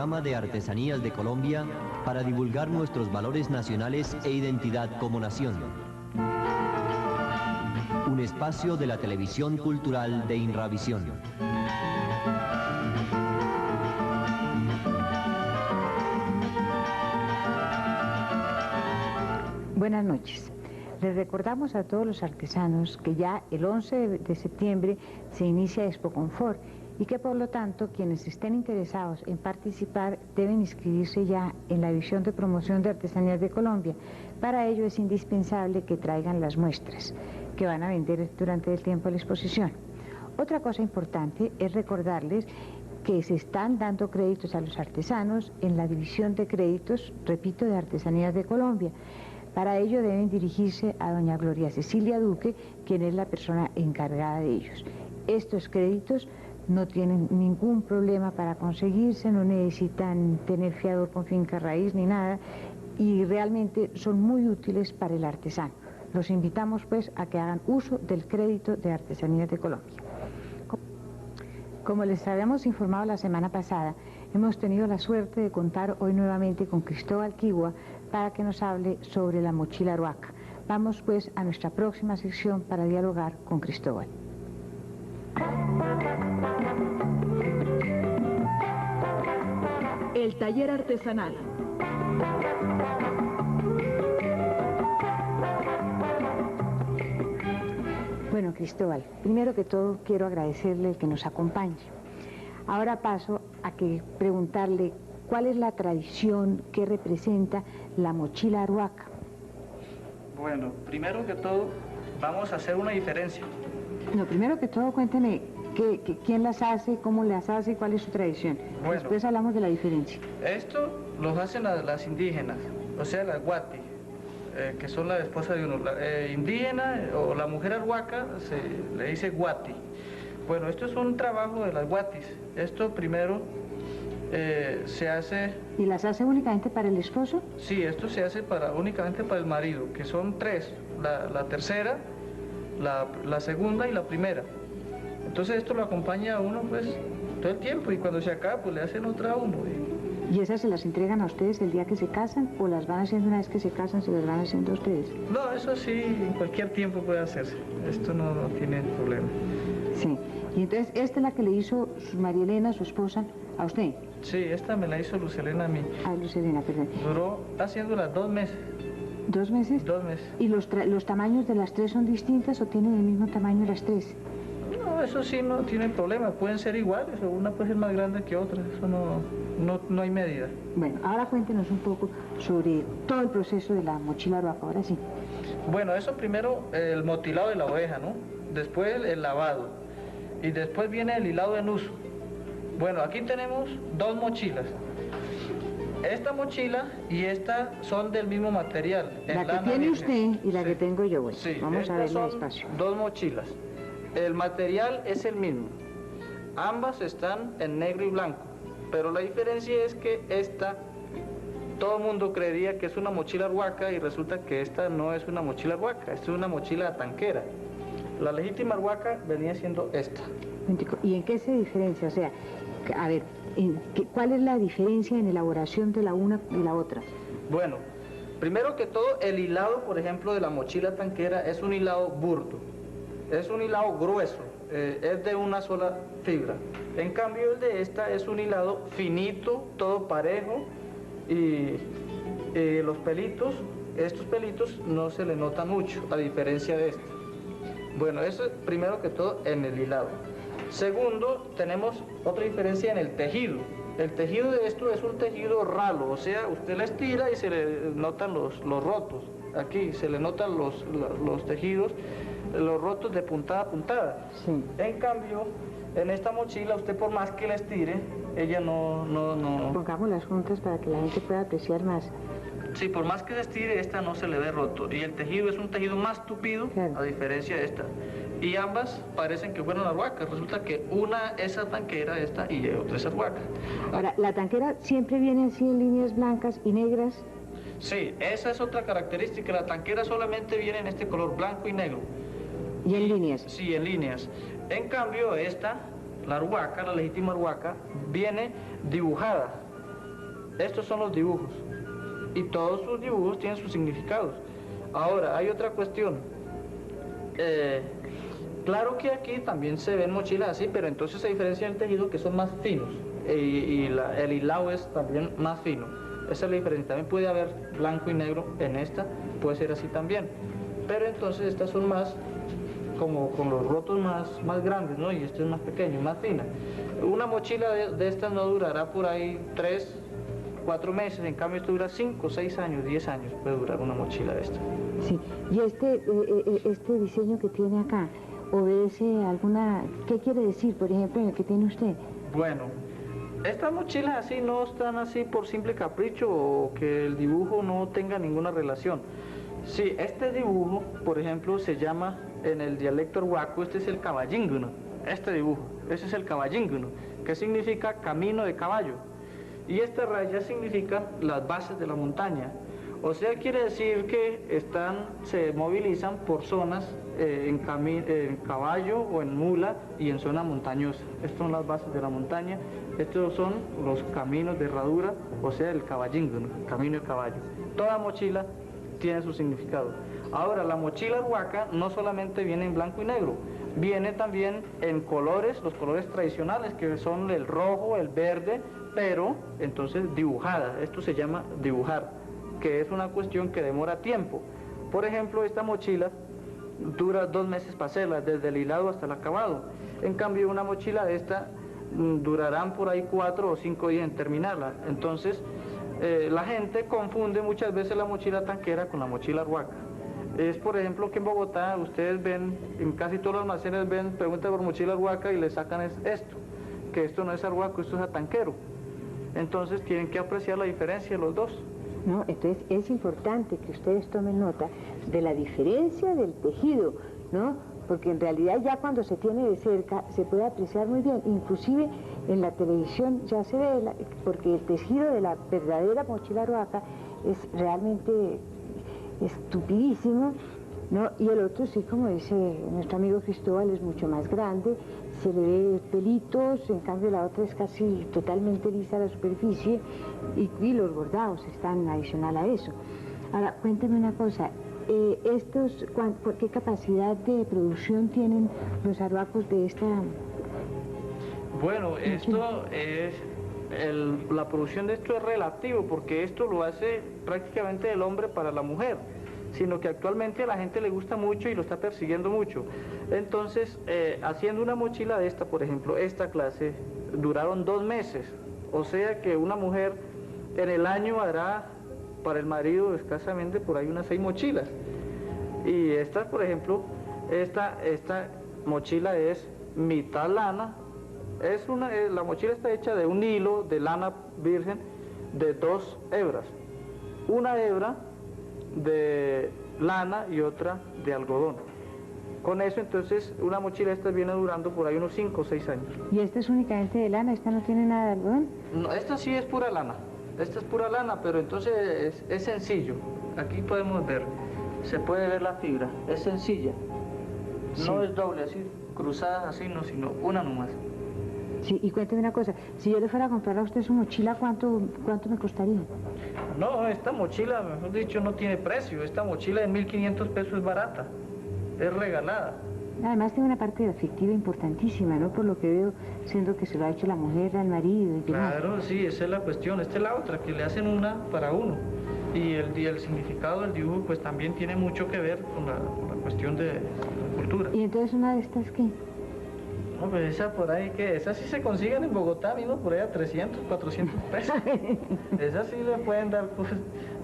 programa de Artesanías de Colombia para divulgar nuestros valores nacionales e identidad como nación. Un espacio de la televisión cultural de Inravisión. Buenas noches. Les recordamos a todos los artesanos que ya el 11 de septiembre se inicia Expo Confort y que por lo tanto quienes estén interesados en participar deben inscribirse ya en la División de Promoción de Artesanías de Colombia. Para ello es indispensable que traigan las muestras que van a vender durante el tiempo de la exposición. Otra cosa importante es recordarles que se están dando créditos a los artesanos en la División de Créditos, repito, de Artesanías de Colombia. Para ello deben dirigirse a doña Gloria Cecilia Duque, quien es la persona encargada de ellos. Estos créditos no tienen ningún problema para conseguirse, no necesitan tener fiador con finca raíz ni nada, y realmente son muy útiles para el artesano. Los invitamos pues a que hagan uso del crédito de Artesanías de Colombia. Como les habíamos informado la semana pasada, hemos tenido la suerte de contar hoy nuevamente con Cristóbal Quigua para que nos hable sobre la mochila Arhuaca. Vamos pues a nuestra próxima sección para dialogar con Cristóbal. El taller artesanal. Bueno, Cristóbal, primero que todo quiero agradecerle el que nos acompañe. Ahora paso a preguntarle cuál es la tradición que representa la mochila Arhuaca. Bueno, primero que todo vamos a hacer una diferencia. No, primero que todo cuénteme quién las hace, cómo las hace y cuál es su tradición. Bueno, después hablamos de la diferencia. Esto los hacen las indígenas, o sea, las guati, que son la esposa de uno. La indígena o la mujer arhuaca se le dice guati. Bueno, esto es un trabajo de las guatis. Esto primero se hace... ¿Y las hace únicamente para el esposo? Sí, esto se hace únicamente para el marido, que son tres, la tercera, la segunda y la primera. Entonces esto lo acompaña a uno pues todo el tiempo, y cuando se acaba pues le hacen otra a uno. ¿Y esas se las entregan a ustedes el día que se casan o las van haciendo una vez que se casan, se las van haciendo a ustedes? No, eso sí, en cualquier tiempo puede hacerse. Esto no tiene problema. Sí. Y entonces esta es la que le hizo María Elena, su esposa, a usted. Sí, esta me la hizo Luz Elena a mí. Ah, Luz Elena, perdón. Duró haciéndola 2 meses. ¿2 meses? 2 meses. ¿Y los tamaños de las tres son distintas o tienen el mismo tamaño las tres? No, eso sí no tiene problema, pueden ser iguales, o una puede ser más grande que otra, eso no hay medida. Bueno, ahora cuéntenos un poco sobre todo el proceso de la mochila Arhuaca, ahora sí. Bueno, eso primero el motilado de la oveja, ¿no? Después el lavado, y después viene el hilado en uso. Bueno, aquí tenemos 2 mochilas. Esta mochila y esta son del mismo material. La que tiene usted y la que tengo yo, bueno, sí, vamos a verla son despacio. 2 mochilas. El material es el mismo. Ambas están en negro y blanco, pero la diferencia es que esta, todo el mundo creería que es una mochila Arhuaca y resulta que esta no es una mochila Arhuaca, esta es una mochila tanquera. La legítima Arhuaca venía siendo esta. ¿Y en qué se diferencia? O sea, a ver, ¿cuál es la diferencia en elaboración de la una y la otra? Bueno, primero que todo, el hilado, por ejemplo, de la mochila tanquera es un hilado burdo, es un hilado grueso, es de una sola fibra. En cambio, el de esta es un hilado finito, todo parejo, y los pelitos, estos pelitos no se le notan mucho, a diferencia de este. Bueno, eso es primero que todo en el hilado. Segundo, tenemos otra diferencia en el tejido. El tejido de esto es un tejido ralo, o sea, usted la estira y se le notan los rotos. Aquí se le notan los tejidos, los rotos de puntada a puntada. Sí. En cambio, en esta mochila, usted por más que la estire, ella no... Pongámoslas juntas para que la gente pueda apreciar más. Sí, por más que se estire, esta no se le ve roto. Y el tejido es un tejido más tupido, claro, a diferencia de esta. Y ambas parecen que fueron arhuacas. Resulta que una es tanquera, esta, y otra es arhuaca. Ahora, ¿la tanquera siempre viene así en líneas blancas y negras? Sí, esa es otra característica. La tanquera solamente viene en este color blanco y negro. ¿Y en líneas? Sí, en líneas. En cambio, esta, la arhuaca, la legítima arhuaca, viene dibujada. Estos son los dibujos. Y todos sus dibujos tienen sus significados. Ahora, hay otra cuestión. Claro que aquí también se ven mochilas así, pero entonces se diferencia el tejido, que son más finos. El hilado es también más fino. Esa es la diferencia. También puede haber blanco y negro en esta, puede ser así también. Pero entonces estas son más, como con los rotos más grandes, ¿no? Y esta es más pequeña, más fina. Una mochila de estas no durará por ahí 3, 4 meses, en cambio esto dura 5, 6 años, 10 años puede durar una mochila de esta. Sí, y este diseño que tiene acá, ¿obedece a alguna, qué quiere decir, por ejemplo, en el que tiene usted? Bueno, estas mochilas así no están así por simple capricho o que el dibujo no tenga ninguna relación. Sí, este dibujo, por ejemplo, se llama en el dialecto arhuaco, este es el caballínguno, este dibujo, ese es el caballínguno, que significa camino de caballo. Y estas rayas significan las bases de la montaña. O sea, quiere decir que se movilizan por zonas en caballo o en mula y en zona montañosa. Estas son las bases de la montaña. Estos son los caminos de herradura, o sea, el caballínguno, camino de caballo. Toda mochila tiene su significado. Ahora, la mochila arhuaca no solamente viene en blanco y negro, viene también en colores, los colores tradicionales, que son el rojo, el verde, pero entonces dibujada. Esto se llama dibujar, que es una cuestión que demora tiempo. Por ejemplo, esta mochila dura 2 meses para hacerla, desde el hilado hasta el acabado. En cambio, una mochila de esta durarán por ahí 4 o 5 días en terminarla. Entonces, la gente confunde muchas veces la mochila tanquera con la mochila arhuaca. Es, por ejemplo, que en Bogotá ustedes ven, en casi todos los almacenes preguntan por mochila arhuaca y le sacan esto, que esto no es arhuaco, esto es atanquero. Entonces tienen que apreciar la diferencia de los dos. No, entonces es importante que ustedes tomen nota de la diferencia del tejido, ¿no? Porque en realidad ya cuando se tiene de cerca se puede apreciar muy bien, inclusive en la televisión ya se ve, porque el tejido de la verdadera mochila arhuaca es realmente estupidísimo, ¿no? Y el otro sí, como dice nuestro amigo Cristóbal, es mucho más grande, se le ve pelitos, en cambio la otra es casi totalmente lisa la superficie y los bordados están adicional a eso. Ahora, cuénteme una cosa, ¿qué capacidad de producción tienen los arhuacos de esta? Bueno, esto es, la producción de esto es relativo, porque esto lo hace prácticamente el hombre para la mujer, sino que actualmente a la gente le gusta mucho y lo está persiguiendo mucho. Entonces, haciendo una mochila de esta, por ejemplo, esta clase, duraron 2 meses, o sea que una mujer en el año hará para el marido escasamente por ahí unas 6 mochilas. Y esta, por ejemplo, esta mochila es mitad lana. La mochila está hecha de un hilo de lana virgen de 2 hebras. Una hebra de lana y otra de algodón. Con eso, entonces, una mochila esta viene durando por ahí unos 5 o 6 años. ¿Y esta es únicamente de lana? ¿Esta no tiene nada de algodón? No, esta sí es pura lana. Esta es pura lana, pero entonces es sencillo. Aquí podemos ver, se puede ver la fibra, es sencilla. Sí. No es doble, así, cruzada así, no, sino una nomás. Sí, y cuénteme una cosa, si yo le fuera a comprar a usted su mochila, ¿cuánto me costaría? No, esta mochila, mejor dicho, no tiene precio. Esta mochila de 1.500 pesos es barata, es regalada. Además tiene una parte afectiva importantísima, ¿no? Por lo que veo, siendo que se lo ha hecho la mujer al marido. Y claro, sí, esa es la cuestión. Esta es la otra, que le hacen una para uno. Y el significado del dibujo, pues también tiene mucho que ver con la cuestión de la cultura. ¿Y entonces una de estas qué? No, pues esa por ahí, que esas sí se consiguen en Bogotá, mismo por ahí a 300, 400 pesos. Esas sí le pueden dar, pues,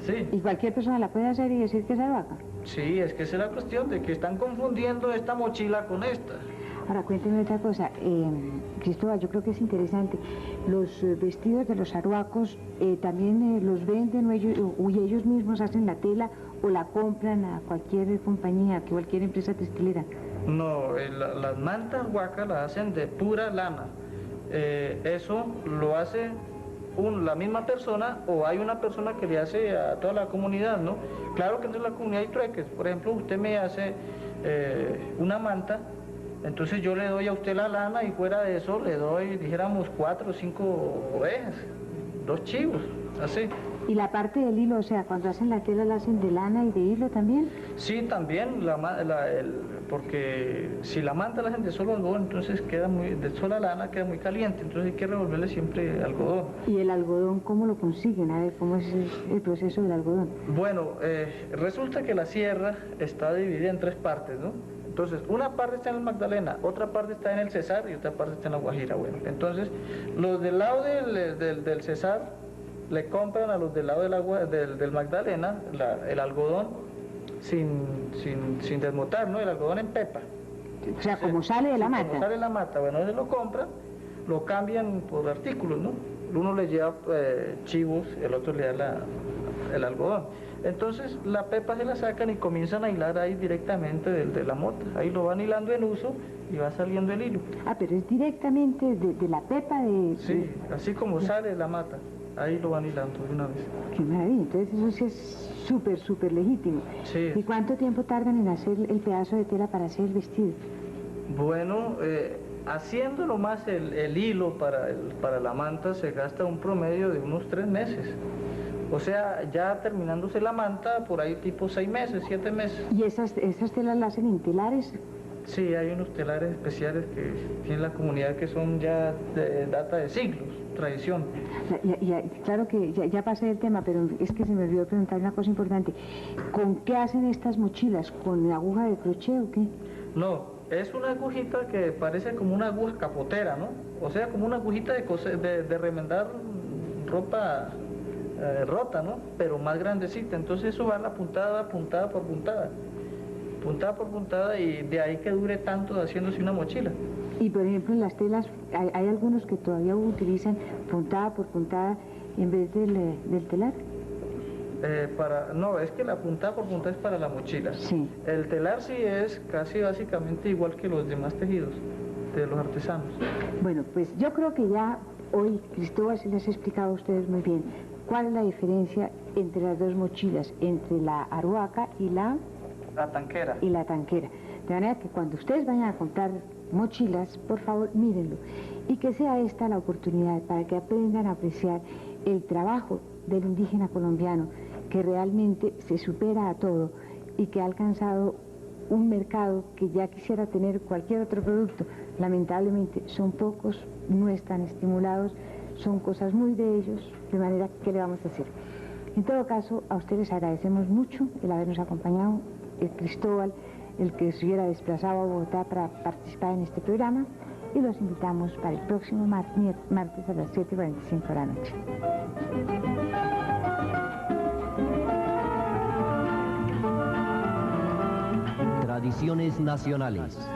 sí. ¿Y cualquier persona la puede hacer y decir que es arhuaca? Sí, es que esa es la cuestión, de que están confundiendo esta mochila con esta. Ahora, cuénteme otra cosa, Cristóbal, yo creo que es interesante. Los vestidos de los arhuacos también los venden o ellos mismos hacen la tela o la compran a cualquier compañía, a cualquier empresa textilera. No, las mantas arhuacas las hacen de pura lana. Eso lo hace la misma persona o hay una persona que le hace a toda la comunidad, ¿no? Claro que entre la comunidad hay trueques. Por ejemplo, usted me hace una manta, entonces yo le doy a usted la lana y fuera de eso le doy, dijéramos, 4 o 5 ovejas, 2 chivos. así. ¿Y la parte del hilo, o sea, cuando hacen la tela la hacen de lana y de hilo también? Sí, también, porque si la manta la hacen de solo algodón, entonces de sola lana queda muy caliente, entonces hay que revolverle siempre algodón. ¿Y el algodón cómo lo consiguen? A ver, ¿cómo es el proceso del algodón? Bueno, resulta que la sierra está dividida en 3 partes, ¿no? Entonces, una parte está en el Magdalena, otra parte está en el Cesar y otra parte está en la Guajira. Bueno, entonces, los del lado del Cesar le compran a los del lado del Magdalena el algodón sin desmotar, ¿no? El algodón en pepa. O sea, como sale de la mata. Como sale de la mata, bueno, ellos lo compran, lo cambian por artículos, ¿no? Uno le lleva chivos, el otro le da el algodón. Entonces la pepa se la sacan y comienzan a hilar ahí directamente de la mota. Ahí lo van hilando en uso y va saliendo el hilo. Ah, pero es directamente de la pepa de... Sí, así como sale de la mata. Ahí lo van hilando de una vez. Qué maravilla, entonces eso sí es súper legítimo. Sí. ¿Y cuánto tiempo tardan en hacer el pedazo de tela para hacer el vestido? Bueno, haciendo nomás el hilo para la manta se gasta un promedio de unos 3 meses. O sea, ya terminándose la manta, por ahí tipo 6 meses, 7 meses. ¿Y esas telas las hacen en telares? Sí, hay unos telares especiales que tiene la comunidad que son ya de data de siglos, tradición. Claro que ya pasé del tema, pero es que se me olvidó preguntar una cosa importante. ¿Con qué hacen estas mochilas? ¿Con aguja de crochet o qué? No, es una agujita que parece como una aguja capotera, ¿no? O sea, como una agujita de remendar ropa rota, ¿no? Pero más grandecita. Entonces eso va la puntada por puntada. Puntada por puntada, y de ahí que dure tanto haciéndose una mochila. Y por ejemplo en las telas hay algunos que todavía utilizan puntada por puntada en vez del telar. No, es que la puntada por puntada es para la mochila. Sí. El telar sí es casi básicamente igual que los demás tejidos de los artesanos. Bueno, pues yo creo que ya hoy Cristóbal se les ha explicado a ustedes muy bien cuál es la diferencia entre las dos mochilas, entre la aruaca y la tanquera. De manera que cuando ustedes vayan a comprar mochilas, por favor, mírenlo. Y que sea esta la oportunidad para que aprendan a apreciar el trabajo del indígena colombiano, que realmente se supera a todo y que ha alcanzado un mercado que ya quisiera tener cualquier otro producto. Lamentablemente son pocos, no están estimulados, son cosas muy de ellos, de manera que le vamos a hacer. En todo caso, a ustedes agradecemos mucho el habernos acompañado, el Cristóbal, el que se hubiera desplazado a Bogotá para participar en este programa, y los invitamos para el próximo martes a las 7:45 de la noche. Tradiciones nacionales.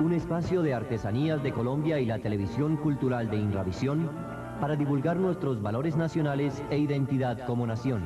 Un espacio de artesanías de Colombia y la televisión cultural de Inravisión para divulgar nuestros valores nacionales e identidad como nación.